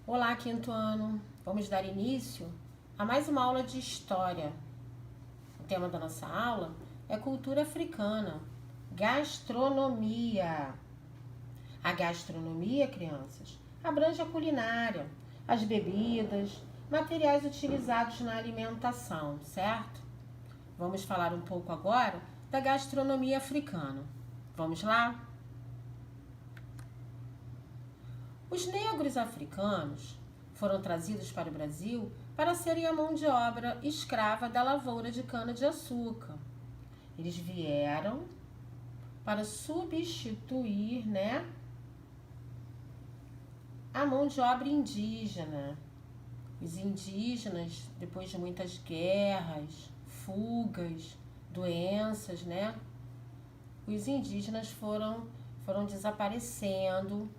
Olá, quinto ano. Vamos dar início a mais uma aula de história. O tema da nossa aula é cultura africana, gastronomia. A gastronomia, crianças, abrange a culinária, as bebidas, materiais utilizados na alimentação, certo? Vamos falar um pouco agora da gastronomia africana. Vamos lá? Os negros africanos foram trazidos para o Brasil para serem a mão de obra escrava da lavoura de cana-de-açúcar. Eles vieram para substituir, a mão de obra indígena. Os indígenas, depois de muitas guerras, fugas, doenças, os indígenas foram desaparecendo.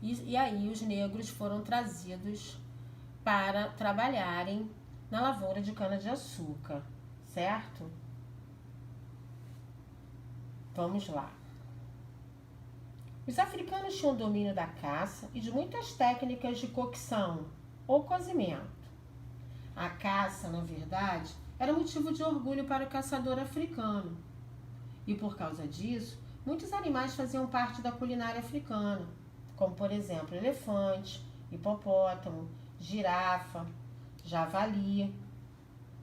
E aí os negros foram trazidos para trabalharem na lavoura de cana-de-açúcar, certo? Vamos lá. Os africanos tinham domínio da caça e de muitas técnicas de cocção ou cozimento. A caça, na verdade, era motivo de orgulho para o caçador africano. E por causa disso, muitos animais faziam parte da culinária africana, como por exemplo elefante, hipopótamo, girafa, javali,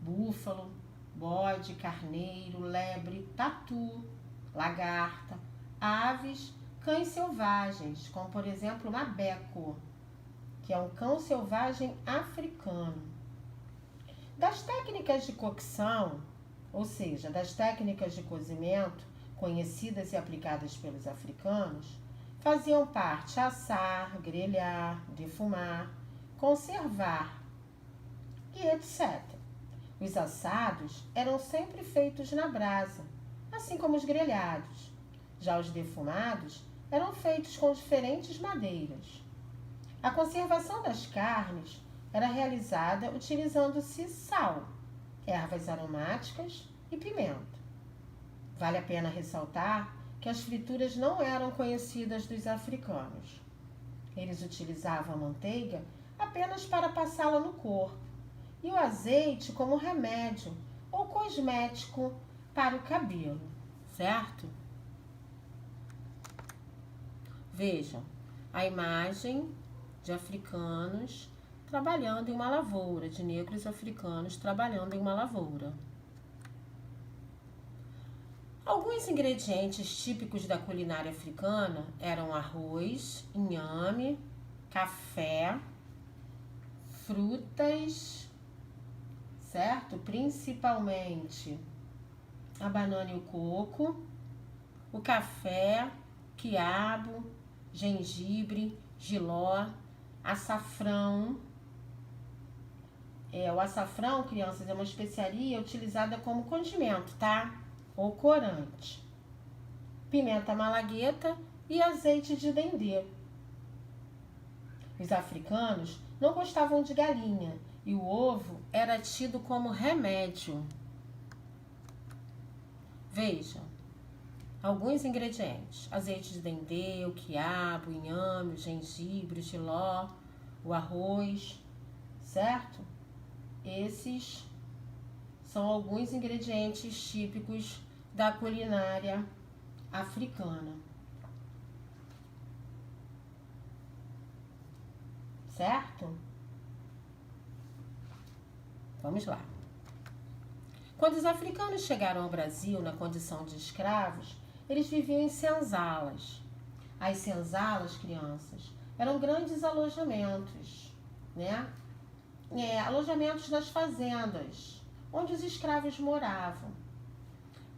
búfalo, bode, carneiro, lebre, tatu, lagarta, aves, cães selvagens, como por exemplo o mabeco, que é um cão selvagem africano. Das técnicas de cocção, ou seja, das técnicas de cozimento conhecidas e aplicadas pelos africanos, faziam parte assar, grelhar, defumar, conservar e etc. Os assados eram sempre feitos na brasa, assim como os grelhados. Já os defumados eram feitos com diferentes madeiras. A conservação das carnes era realizada utilizando-se sal, ervas aromáticas e pimenta. Vale a pena ressaltar que as frituras não eram conhecidas dos africanos. Eles utilizavam a manteiga apenas para passá-la no corpo e o azeite como remédio ou cosmético para o cabelo, certo? Vejam a imagem de africanos trabalhando em uma lavoura, de negros africanos trabalhando em uma lavoura. Alguns ingredientes típicos da culinária africana eram arroz, inhame, café, frutas, certo? Principalmente a banana e o coco, o café, quiabo, gengibre, jiló, açafrão. O açafrão, crianças, é uma especiaria utilizada como condimento, tá? Ou corante, pimenta malagueta e azeite de dendê. Os africanos não gostavam de galinha e o ovo era tido como remédio. Vejam, alguns ingredientes: azeite de dendê, o quiabo, o inhame, o gengibre, o jiló, o arroz, certo? Esses são alguns ingredientes típicos da culinária africana. Certo? Vamos lá. Quando os africanos chegaram ao Brasil na condição de escravos, eles viviam em senzalas. As senzalas, crianças, eram grandes alojamentos, alojamentos nas fazendas, onde os escravos moravam.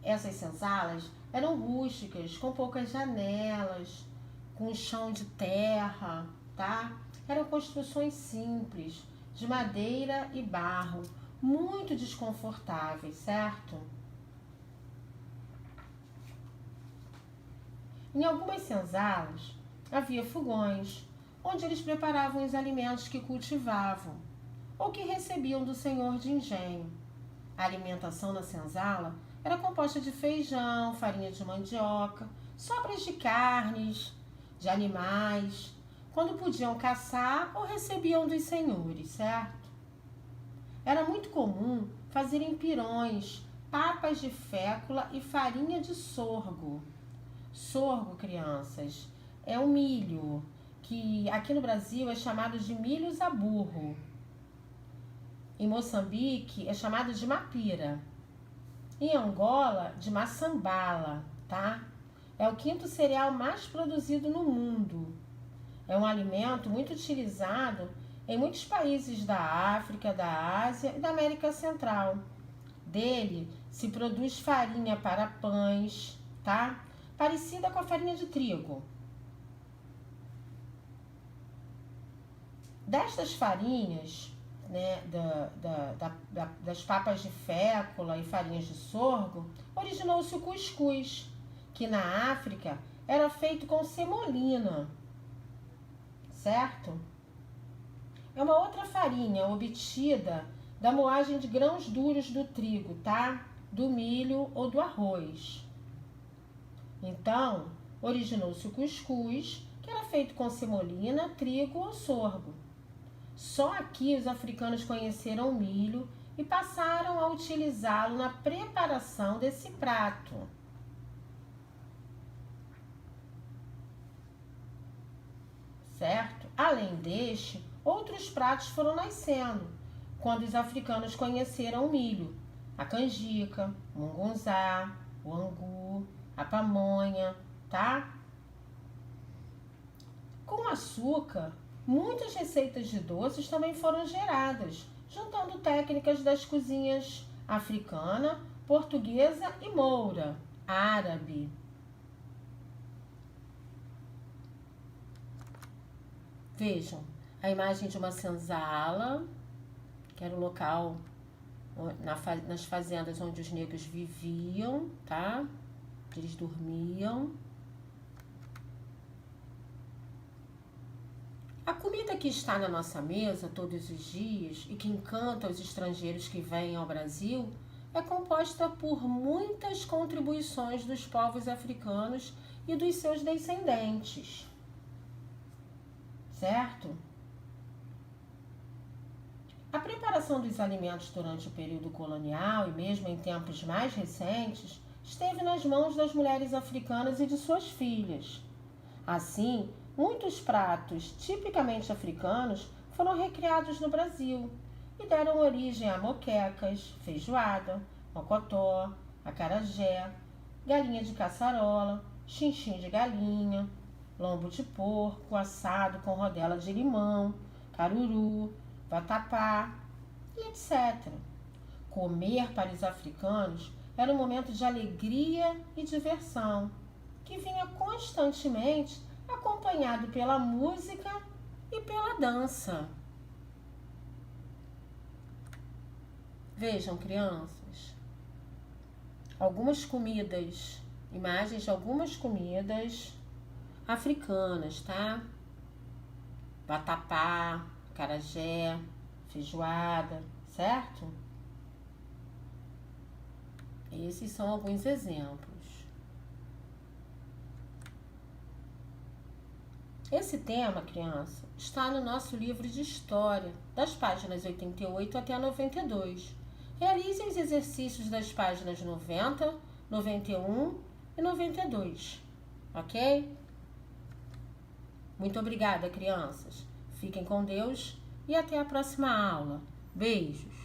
Essas senzalas eram rústicas, com poucas janelas, com chão de terra, tá? Eram construções simples, de madeira e barro, muito desconfortáveis, certo? Em algumas senzalas havia fogões, onde eles preparavam os alimentos que cultivavam ou que recebiam do senhor de engenho. A alimentação na senzala era composta de feijão, farinha de mandioca, sobras de carnes, de animais, quando podiam caçar ou recebiam dos senhores, certo? Era muito comum fazerem pirões, papas de fécula e farinha de sorgo. Sorgo, crianças, é o milho, que aqui no Brasil é chamado de milho zaburro. Em Moçambique é chamado de mapira. Em Angola, de maçambala, tá? É o quinto cereal mais produzido no mundo. É um alimento muito utilizado em muitos países da África, da Ásia e da América Central. Dele se produz farinha para pães, tá? Parecida com a farinha de trigo. Destas farinhas, né, das papas de fécula e farinhas de sorgo, originou-se o cuscuz, que na África era feito com semolina, certo? É uma outra farinha obtida da moagem de grãos duros do trigo, tá? Do milho ou do arroz. Então, originou-se o cuscuz, que era feito com semolina, trigo ou sorgo. Só aqui os africanos conheceram o milho e passaram a utilizá-lo na preparação desse prato. Certo? Além deste, outros pratos foram nascendo quando os africanos conheceram o milho: a canjica, o mungunzá, o angu, a pamonha, tá? Com açúcar, muitas receitas de doces também foram geradas, juntando técnicas das cozinhas africana, portuguesa e moura, árabe. Vejam, a imagem de uma senzala, que era o local nas fazendas onde os negros viviam, tá? Eles dormiam. A comida que está na nossa mesa todos os dias e que encanta os estrangeiros que vêm ao Brasil é composta por muitas contribuições dos povos africanos e dos seus descendentes. Certo? A preparação dos alimentos durante o período colonial e mesmo em tempos mais recentes esteve nas mãos das mulheres africanas e de suas filhas. Assim, muitos pratos tipicamente africanos foram recriados no Brasil e deram origem a moquecas, feijoada, mocotó, acarajé, galinha de caçarola, chinchim de galinha, lombo de porco assado com rodela de limão, caruru, vatapá e etc. Comer para os africanos era um momento de alegria e diversão, que vinha constantemente acompanhado pela música e pela dança. Vejam, crianças, algumas comidas, imagens de algumas comidas africanas, tá? Vatapá, acarajé, feijoada, certo? Esses são alguns exemplos. Esse tema, criança, está no nosso livro de História, das páginas 88 até 92. Realize os exercícios das páginas 90, 91 e 92, ok? Muito obrigada, crianças. Fiquem com Deus e até a próxima aula. Beijos!